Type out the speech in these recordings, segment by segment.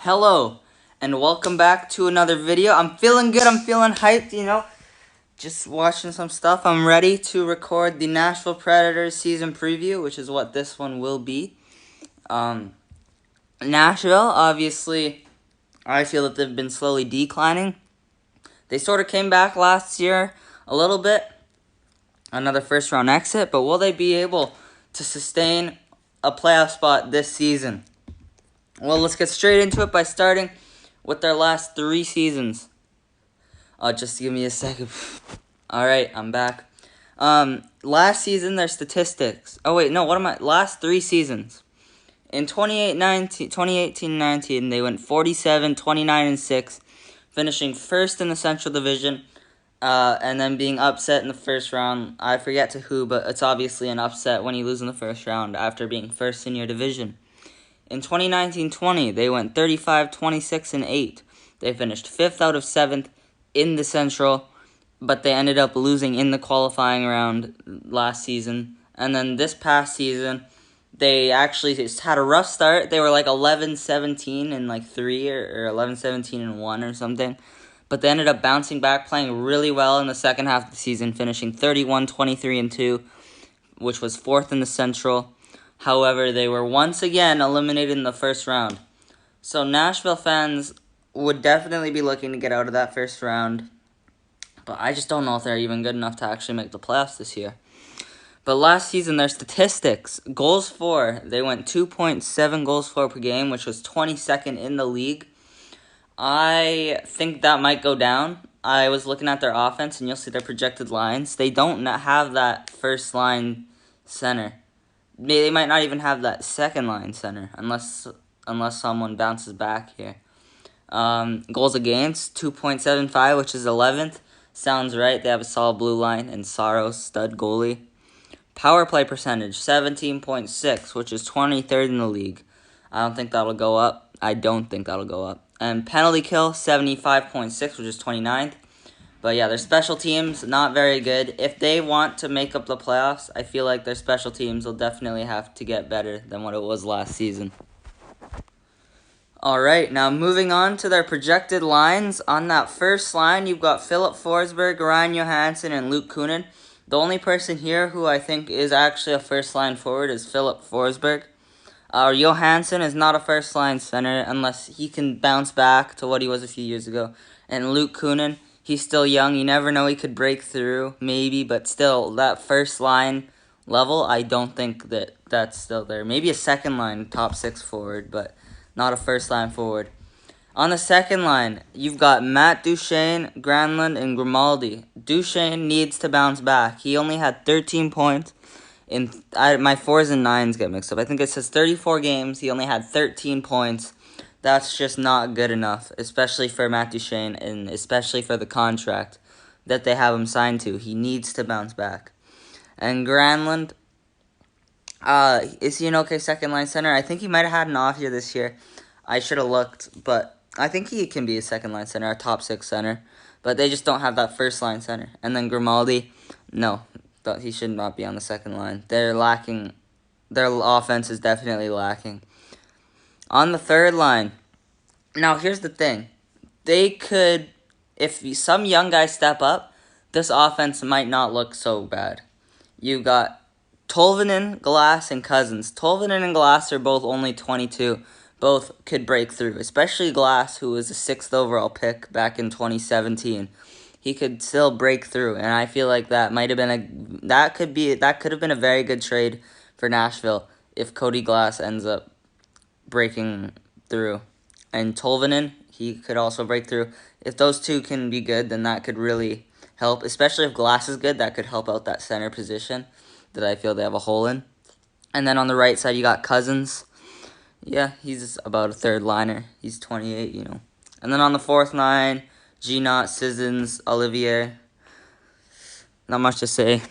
Hello, and welcome back to another video. I'm feeling good, I'm feeling hyped, just watching some stuff. I'm ready to record the Nashville Predators season preview, which is what this one will be. Nashville, obviously, I feel that they've been slowly declining. They sort of came back last year a little bit, another first round exit, but will they be able to sustain a playoff spot this season? Well, let's get straight into it by starting with their last 3 seasons. Just give me a second. Alright, I'm back. Last season, their statistics. Oh, wait, no, last 3 seasons. In 2018-19, they went 47, 29, and 6, finishing first in the Central Division, and then being upset in the first round. I forget to who, but it's obviously an upset when you lose in the first round after being first in your division. In 2019-20, they went 35, 26, and 8. They finished 5th out of 7th in the Central, but they ended up losing in the qualifying round last season. And then this past season, they actually just had a rough start. They were like 11-17 and 3 or 11-17 and 1 or something. But they ended up bouncing back, playing really well in the second half of the season, finishing 31, 23, and 2, which was 4th in the Central. However, they were once again eliminated in the first round. So Nashville fans would definitely be looking to get out of that first round. But I just don't know if they're even good enough to actually make the playoffs this year. But last season, their statistics. Goals for, they went 2.7 goals for per game, which was 22nd in the league. I think that might go down. I was looking at their offense, and you'll see their projected lines. They don't have that first line center. They might not even have that second line center unless someone bounces back here. Goals against, 2.75, which is 11th. Sounds right. They have a solid blue line and Saros, stud goalie. Power play percentage, 17.6, which is 23rd in the league. I don't think that'll go up. And penalty kill, 75.6, which is 29th. But yeah, their special teams, not very good. If they want to make up the playoffs, I feel like their special teams will definitely have to get better than what it was last season. Alright, now moving on to their projected lines. On that first line, you've got Philip Forsberg, Ryan Johansson, and Luke Kunin. The only person here who I think is actually a first-line forward is Philip Forsberg. Johansson is not a first-line center unless he can bounce back to what he was a few years ago. And Luke Kunin, he's still young. You never know, he could break through, maybe. But still, that first-line level, I don't think that's still there. Maybe a second-line top 6 forward, but not a first-line forward. On the second line, you've got Matt Duchene, Granlund, and Grimaldi. Duchene needs to bounce back. He only had 13 points. My 4s and 9s get mixed up. I think it says 34 games. He only had 13 points. That's just not good enough, especially for Matt Duchene and especially for the contract that they have him signed to. He needs to bounce back. And Granlund, is he an okay second-line center? I think he might have had an off year this year. I should have looked, but I think he can be a second-line center, a top 6 center. But they just don't have that first-line center. And then Grimaldi, no, he should not be on the second line. They're lacking. Their offense is definitely lacking. On the third line, now here's the thing. They could, if some young guys step up, this offense might not look so bad. You got Tolvanen, Glass, and Cousins. Tolvanen and Glass are both only 22. Both could break through, especially Glass, who was a 6th overall pick back in 2017. He could still break through, and I feel like that could have been a very good trade for Nashville if Cody Glass ends up breaking through. And Tolvanen, he could also break through. If those two can be good, then that could really help, especially if Glass is good. That could help out that center position that I feel they have a hole in. And then on the right side, you got Cousins. Yeah, he's about a third liner. He's 28, And then on the fourth line, Ginot, Sissons, Olivier. Not much to say.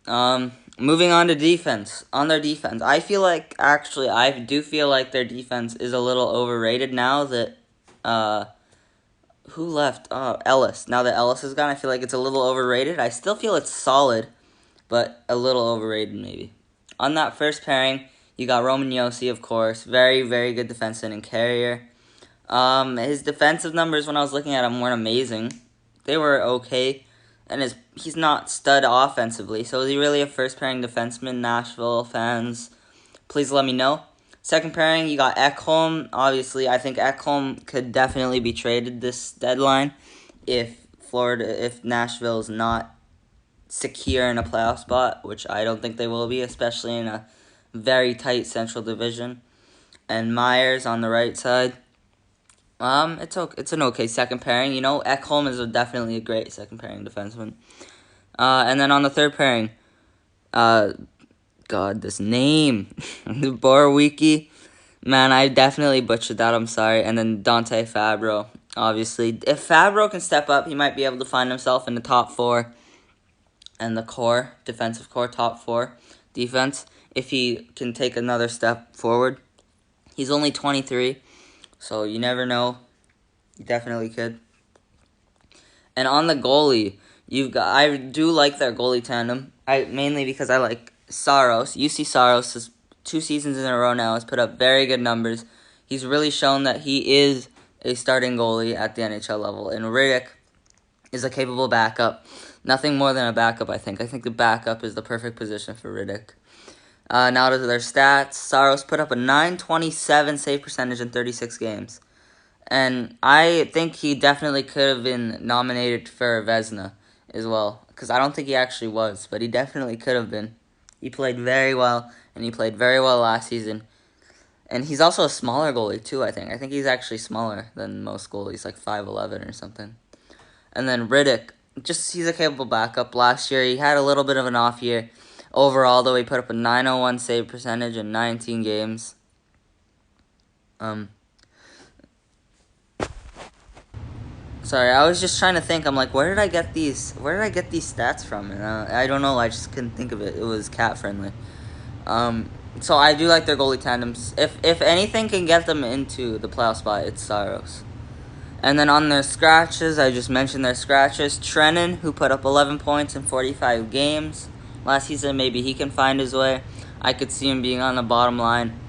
Moving on to defense. On their defense, I do feel like their defense is a little overrated now that, who left? Ellis. Now that Ellis is gone, I feel like it's a little overrated. I still feel it's solid, but a little overrated maybe. On that first pairing, you got Roman Josi, of course. Very, very good defenseman and carrier. His defensive numbers when I was looking at him weren't amazing. They were okay. And he's not stud offensively. So is he really a first pairing defenseman? Nashville fans, please let me know. Second pairing, you got Ekholm. Obviously, I think Ekholm could definitely be traded this deadline if Nashville is not secure in a playoff spot, which I don't think they will be, especially in a very tight Central Division. And Myers on the right side. It's okay. It's an okay second pairing. You know, Ekholm is definitely a great second pairing defenseman. And then on the third pairing, God, this name, Borowiecki. Man, I definitely butchered that. I'm sorry. And then Dante Fabro. Obviously, if Fabro can step up, he might be able to find himself in the top four and the core, defensive core, top four defense. If he can take another step forward. He's only 23, so you never know. You definitely could. And on the goalie, I do like their goalie tandem. Mainly because I like Saros. UC Saros has 2 seasons in a row now has put up very good numbers. He's really shown that he is a starting goalie at the NHL level. And Riddick is a capable backup. Nothing more than a backup, I think. I think the backup is the perfect position for Riddick. Now to their stats. Saros put up a .927 save percentage in 36 games. And I think he definitely could have been nominated for Vezina as well. Because I don't think he actually was, but he definitely could have been. He played very well, and he played very well last season. And he's also a smaller goalie, too, I think. I think he's actually smaller than most goalies, like 5'11" or something. And then Riddick, he's a capable backup. Last year, he had a little bit of an off year. Overall, though, he put up a .901 save percentage in 19 games. Sorry, I was just trying to think. I'm like, where did I get these stats from? And I don't know. I just couldn't think of it. It was cat friendly. So I do like their goalie tandems. If anything can get them into the playoff spot, it's Saros. And then on their scratches, I just mentioned their scratches. Trenin, who put up 11 points in 45 games last season, maybe he can find his way. I could see him being on the bottom line.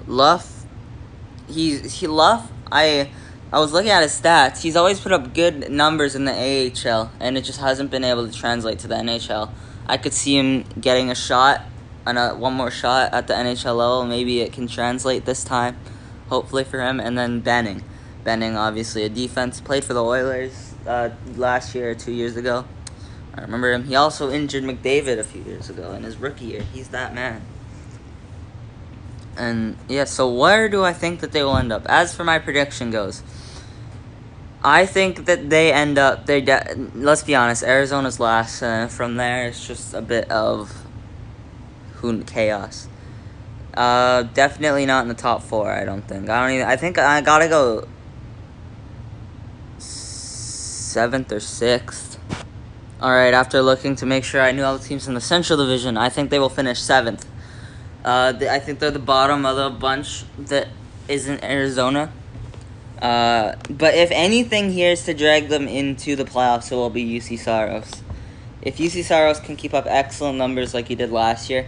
Luff, I was looking at his stats. He's always put up good numbers in the AHL, and it just hasn't been able to translate to the NHL. I could see him getting a shot, one more shot at the NHL level. Maybe it can translate this time, hopefully for him. And then Benning, obviously a defense, played for the Oilers last year or 2 years ago. I remember him. He also injured McDavid a few years ago in his rookie year. He's that man. And yeah, so where do I think that they will end up? As for my prediction goes, I think that they end up, let's be honest, Arizona's last. From there, it's just a bit of chaos. Definitely not in the top 4, I don't think. I think I gotta go 7th or 6th. Alright, after looking to make sure I knew all the teams in the Central Division, I think they will finish 7th. I think they're the bottom of the bunch that isn't Arizona. But if anything here is to drag them into the playoffs, it will be UC Saros. If UC Saros can keep up excellent numbers like he did last year,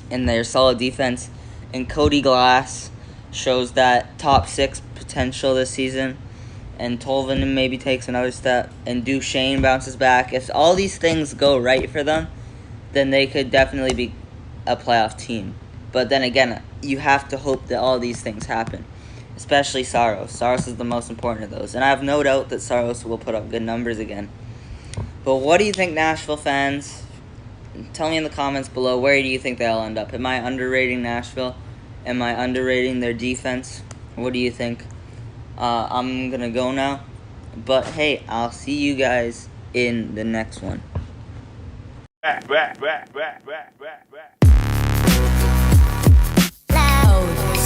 and their solid defense, and Cody Glass shows that top 6 potential this season, and Tolvanen maybe takes another step, and Duchesne bounces back, if all these things go right for them, then they could definitely be a playoff team. But then again, you have to hope that all these things happen, especially Saros. Saros is the most important of those, and I have no doubt that Saros will put up good numbers again. But what do you think, Nashville fans? Tell me in the comments below, where do you think they'll end up? Am I underrating Nashville? Am I underrating their defense? What do you think? I'm gonna go now, but hey, I'll see you guys in the next one. Loud.